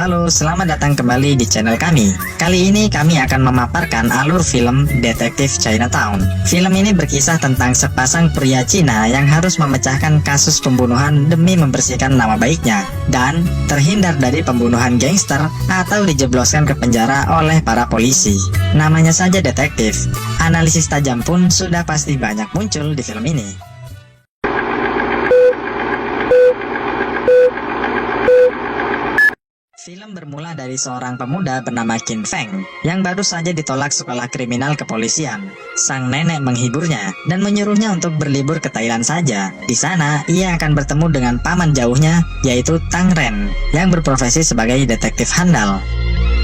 Halo, selamat datang kembali di channel kami. Kali ini kami akan memaparkan alur film Detektif Chinatown. Film ini berkisah tentang sepasang pria Cina yang harus memecahkan kasus pembunuhan demi membersihkan nama baiknya dan terhindar dari pembunuhan gangster atau dijebloskan ke penjara oleh para polisi. Namanya saja detektif. Analisis tajam pun sudah pasti banyak muncul di film ini. Film bermula dari seorang pemuda bernama Qin Feng yang baru saja ditolak sekolah kriminal kepolisian. Sang nenek menghiburnya dan menyuruhnya untuk berlibur ke Thailand saja. Di sana, ia akan bertemu dengan paman jauhnya, yaitu Tang Ren, yang berprofesi sebagai detektif handal.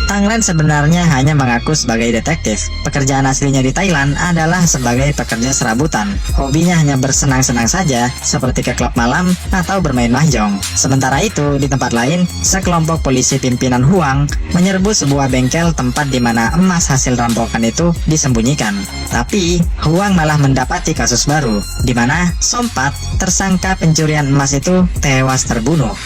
Tang Ren sebenarnya hanya mengaku sebagai detektif. Pekerjaan aslinya di Thailand adalah sebagai pekerja serabutan. Hobinya hanya bersenang-senang saja, seperti ke klub malam atau bermain mahjong. Sementara itu, di tempat lain, sekelompok polisi pimpinan Huang menyerbu sebuah bengkel tempat di mana emas hasil rampokan itu disembunyikan. Tapi, Huang malah mendapati kasus baru, di mana Sompat, tersangka pencurian emas itu, tewas terbunuh.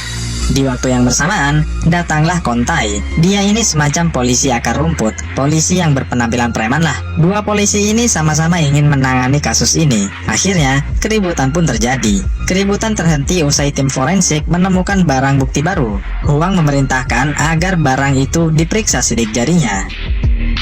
Di waktu yang bersamaan, datanglah Kontai. Dia ini semacam polisi akar rumput, polisi yang berpenampilan preman lah. Dua polisi ini sama-sama ingin menangani kasus ini. Akhirnya, keributan pun terjadi. Keributan terhenti usai tim forensik menemukan barang bukti baru. Huang memerintahkan agar barang itu diperiksa sidik jarinya.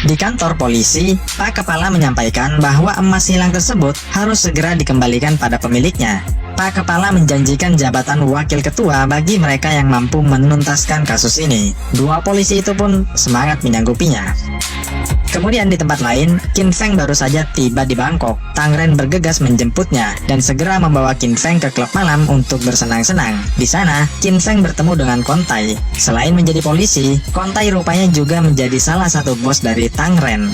Di kantor polisi, Pak Kepala menyampaikan bahwa emas hilang tersebut harus segera dikembalikan pada pemiliknya. Pak Kepala menjanjikan jabatan wakil ketua bagi mereka yang mampu menuntaskan kasus ini. Dua polisi itu pun semangat menyanggupinya. Kemudian di tempat lain, Qin Feng baru saja tiba di Bangkok. Tang Ren bergegas menjemputnya dan segera membawa Qin Feng ke klub malam untuk bersenang-senang. Di sana, Qin Feng bertemu dengan Kontai. Selain menjadi polisi, Kontai rupanya juga menjadi salah satu bos dari Tang Ren.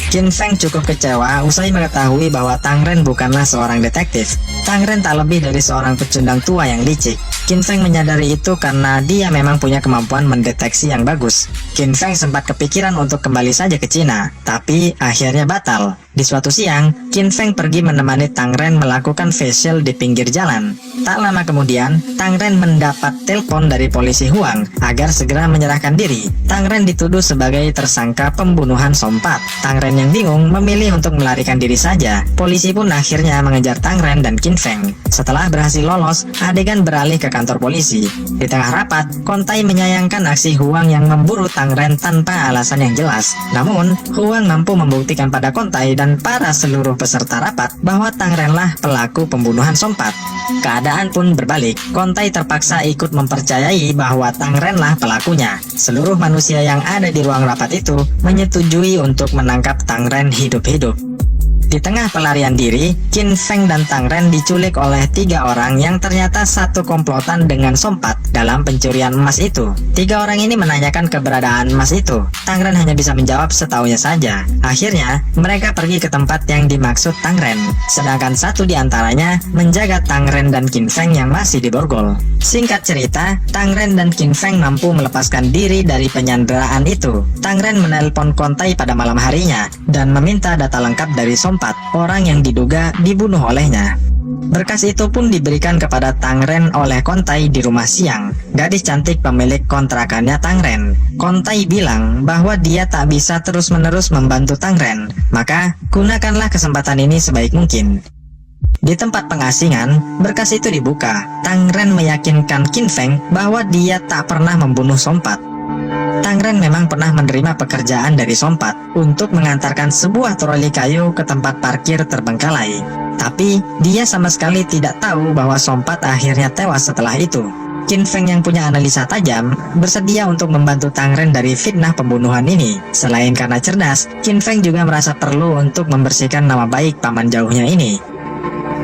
Qin Feng cukup kecewa usai mengetahui bahwa Tang Ren bukanlah seorang detektif. Tang Ren tak lebih dari seorang pecundang tua yang licik. Qin Feng menyadari itu karena dia memang punya kemampuan mendeteksi yang bagus. Qin Feng sempat kepikiran untuk kembali saja ke Cina, tapi akhirnya batal. Di suatu siang, Qin Feng pergi menemani Tang Ren melakukan facial di pinggir jalan. Tak lama kemudian, Tang Ren mendapat telepon dari polisi Huang agar segera menyerahkan diri. Tang Ren dituduh sebagai tersangka pembunuhan Sompat. Tang Ren yang bingung memilih untuk melarikan diri saja. Polisi pun akhirnya mengejar Tang Ren dan Qin Feng. Setelah berhasil lolos, adegan beralih ke kantor polisi. Di tengah rapat, Kontai menyayangkan aksi Huang yang memburu Tang Ren tanpa alasan yang jelas. Namun, Huang mampu membuktikan pada Kontai dan para seluruh peserta rapat bahwa Tang Ren lah pelaku pembunuhan Sompat. Keadaan pun berbalik. Kontai terpaksa ikut mempercayai bahwa Tang Ren lah pelakunya. Seluruh manusia yang ada di ruang rapat itu menyetujui untuk menangkap Tang Ren hidup-hidup. Di tengah pelarian diri, Qin Feng dan Tang Ren diculik oleh 3 orang yang ternyata satu komplotan dengan Sompat dalam pencurian emas itu. 3 orang ini menanyakan keberadaan emas itu. Tang Ren hanya bisa menjawab setaunya saja. Akhirnya, mereka pergi ke tempat yang dimaksud Tang Ren. Sedangkan satu di antaranya menjaga Tang Ren dan Qin Feng yang masih di borgol. Singkat cerita, Tang Ren dan Qin Feng mampu melepaskan diri dari penyanderaan itu. Tang Ren menelpon Kontai pada malam harinya dan meminta data lengkap dari Sompat, orang yang diduga dibunuh olehnya. Berkas itu pun diberikan kepada Tang Ren oleh Kontai di rumah Siang, gadis cantik pemilik kontrakannya Tang Ren. Kontai bilang bahwa dia tak bisa terus-menerus membantu Tang Ren, maka gunakanlah kesempatan ini sebaik mungkin. Di tempat pengasingan, berkas itu dibuka. Tang Ren meyakinkan Qin Feng bahwa dia tak pernah membunuh Sompat. Tang Ren memang pernah menerima pekerjaan dari Sompat untuk mengantarkan sebuah troli kayu ke tempat parkir terbengkalai. Tapi, dia sama sekali tidak tahu bahwa Sompat akhirnya tewas setelah itu. Qin Feng yang punya analisa tajam bersedia untuk membantu Tang Ren dari fitnah pembunuhan ini. Selain karena cerdas, Qin Feng juga merasa perlu untuk membersihkan nama baik paman jauhnya ini.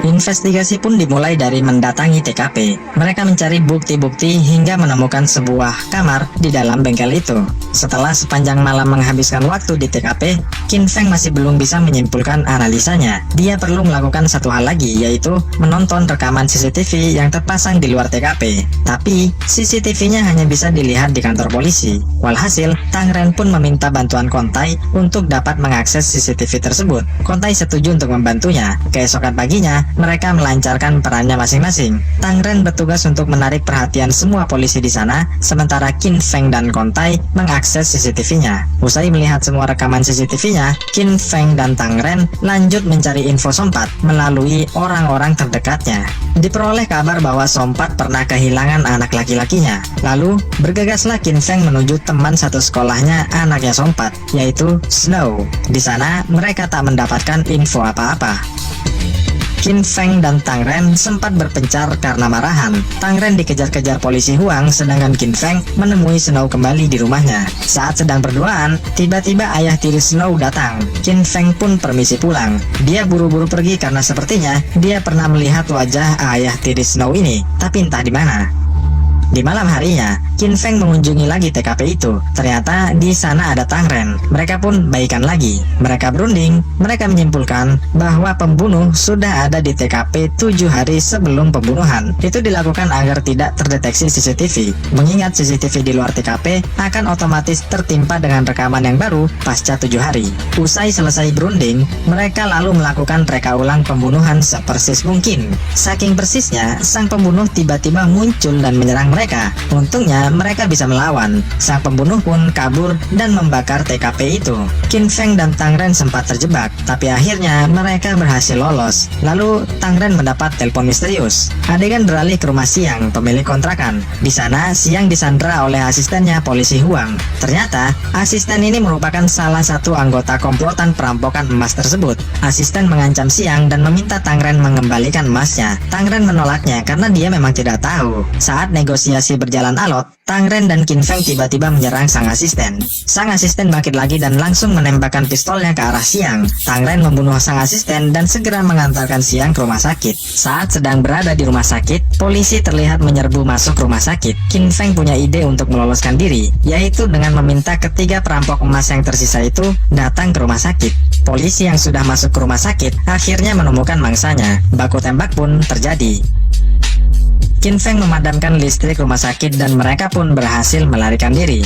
Investigasi pun dimulai dari mendatangi TKP. Mereka mencari bukti-bukti hingga menemukan sebuah kamar di dalam bengkel itu. Setelah sepanjang malam menghabiskan waktu di TKP, Qin Feng masih belum bisa menyimpulkan analisanya. Dia perlu melakukan satu hal lagi, yaitu menonton rekaman CCTV yang terpasang di luar TKP. Tapi, CCTV-nya hanya bisa dilihat di kantor polisi. Walhasil, Tang Ren pun meminta bantuan Kontai untuk dapat mengakses CCTV tersebut. Kontai setuju untuk membantunya. Keesokan paginya, mereka melancarkan perannya masing-masing. Tang Ren bertugas untuk menarik perhatian semua polisi di sana, sementara Qin Feng dan Kontai mengakses CCTV-nya. Usai melihat semua rekaman CCTV-nya, Qin Feng dan Tang Ren lanjut mencari info Sompat melalui orang-orang terdekatnya. Diperoleh kabar bahwa Sompat pernah kehilangan anak laki-lakinya. Lalu, bergegaslah Qin Feng menuju teman satu sekolahnya anaknya Sompat, yaitu Snow. Di sana, mereka tak mendapatkan info apa-apa. Qin Feng dan Tang Ren sempat berpencar karena marahan. Tang Ren dikejar-kejar polisi Huang, sedangkan Qin Feng menemui Snow kembali di rumahnya. Saat sedang berduaan, tiba-tiba ayah tiri Snow datang. Qin Feng pun permisi pulang. Dia buru-buru pergi karena sepertinya dia pernah melihat wajah ayah tiri Snow ini, tapi entah di mana. Di malam harinya, Qin Feng mengunjungi lagi TKP itu. Ternyata di sana ada Tang Ren. Mereka pun baikan lagi. Mereka berunding. Mereka menyimpulkan bahwa pembunuh sudah ada di TKP 7 hari sebelum pembunuhan. Itu dilakukan agar tidak terdeteksi CCTV. Mengingat CCTV di luar TKP akan otomatis tertimpa dengan rekaman yang baru pasca 7 hari. Usai selesai berunding, mereka lalu melakukan reka ulang pembunuhan sepersis mungkin. Saking persisnya, sang pembunuh tiba-tiba muncul dan menyerang mereka. Untungnya mereka bisa melawan. Sang pembunuh pun kabur dan membakar TKP itu. Qin Feng dan Tang Ren sempat terjebak, tapi akhirnya mereka berhasil lolos. Lalu Tang Ren mendapat telepon misterius. Adegan beralih ke rumah Siang, pemilik kontrakan. Di sana Siang disandra oleh asistennya polisi Huang. Ternyata asisten ini merupakan salah satu anggota komplotan perampokan emas tersebut. Asisten mengancam Siang dan meminta Tang Ren mengembalikan emasnya. Tang Ren menolaknya karena dia memang tidak tahu. Saat negosiasi berjalan alot, Tang Ren dan Qin Feng tiba-tiba menyerang sang asisten. Sang asisten bangkit lagi dan langsung menembakkan pistolnya ke arah Siang. Tang Ren membunuh sang asisten dan segera mengantarkan Siang ke rumah sakit. Saat sedang berada di rumah sakit, polisi terlihat menyerbu masuk rumah sakit. Qin Feng punya ide untuk meloloskan diri, yaitu dengan meminta ketiga perampok emas yang tersisa itu datang ke rumah sakit. Polisi yang sudah masuk ke rumah sakit akhirnya menemukan mangsanya. Baku tembak pun terjadi. Qin Feng memadamkan listrik rumah sakit dan mereka pun berhasil melarikan diri.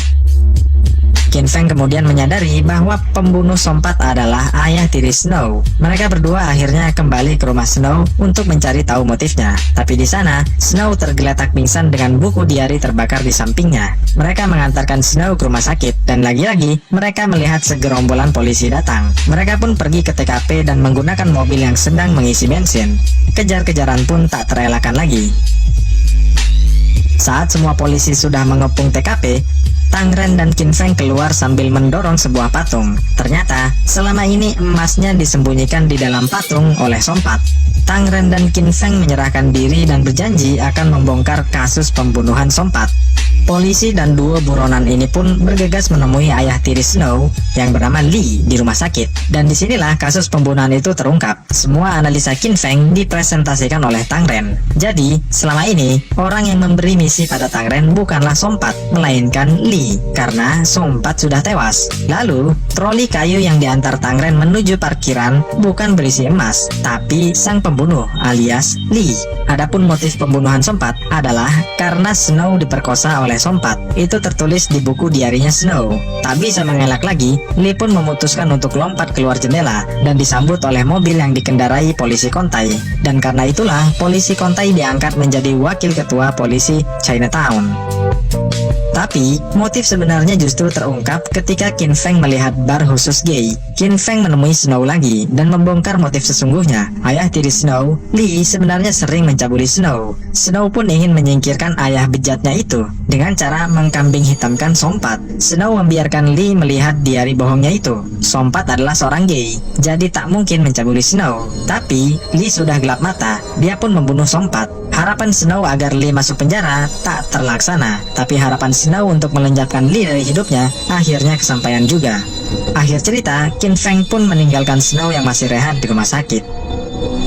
Qin Feng kemudian menyadari bahwa pembunuh Sompat adalah ayah tiri Snow. Mereka berdua akhirnya kembali ke rumah Snow untuk mencari tahu motifnya. Tapi di sana, Snow tergeletak pingsan dengan buku diari terbakar di sampingnya. Mereka mengantarkan Snow ke rumah sakit dan lagi-lagi mereka melihat segerombolan polisi datang. Mereka pun pergi ke TKP dan menggunakan mobil yang sedang mengisi bensin. Kejar-kejaran pun tak terelakkan lagi. Saat semua polisi sudah mengepung TKP, Tang Ren dan Qin Feng keluar sambil mendorong sebuah patung. Ternyata, selama ini emasnya disembunyikan di dalam patung oleh Sompat. Tang Ren dan Qin Feng menyerahkan diri dan berjanji akan membongkar kasus pembunuhan Sompat. Polisi dan duo buronan ini pun bergegas menemui ayah tiri Snow yang bernama Lee di rumah sakit. Dan disinilah kasus pembunuhan itu terungkap. Semua analisa Qin Feng dipresentasikan oleh Tang Ren. Jadi, selama ini, orang yang memberi misi pada Tang Ren bukanlah Sompat, melainkan Lee, karena Sompat sudah tewas. Lalu, troli kayu yang diantar Tang Ren menuju parkiran bukan berisi emas, tapi sang pembunuh alias Lee. Adapun motif pembunuhan Sompat adalah karena Snow diperkosa oleh Sompat. Itu tertulis di buku diarinya Snow. Tak bisa mengelak lagi, Lee pun memutuskan untuk lompat keluar jendela dan disambut oleh mobil yang dikendarai polisi Kontai. Dan karena itulah polisi Kontai diangkat menjadi wakil ketua polisi Chinatown. Tapi, motif sebenarnya justru terungkap ketika Qin Feng melihat bar khusus gay. Qin Feng menemui Snow lagi dan membongkar motif sesungguhnya. Ayah tiri Snow, Lee, sebenarnya sering mencabuli Snow. Snow pun ingin menyingkirkan ayah bejatnya itu dengan cara mengkambing hitamkan Sompat. Snow membiarkan Lee melihat diari bohongnya itu. Sompat adalah seorang gay, jadi tak mungkin mencabuli Snow. Tapi, Lee sudah gelap mata, dia pun membunuh Sompat. Harapan Snow agar Lee masuk penjara tak terlaksana, tapi harapan Snow untuk melenjakkan Lee dari hidupnya akhirnya kesampaian juga. Akhir cerita, Qin Feng pun meninggalkan Snow yang masih rehat di rumah sakit.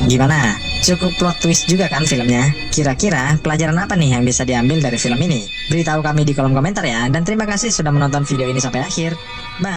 Gimana? Cukup plot twist juga kan filmnya? Kira-kira pelajaran apa nih yang bisa diambil dari film ini? Beritahu kami di kolom komentar ya, dan terima kasih sudah menonton video ini sampai akhir. Bye!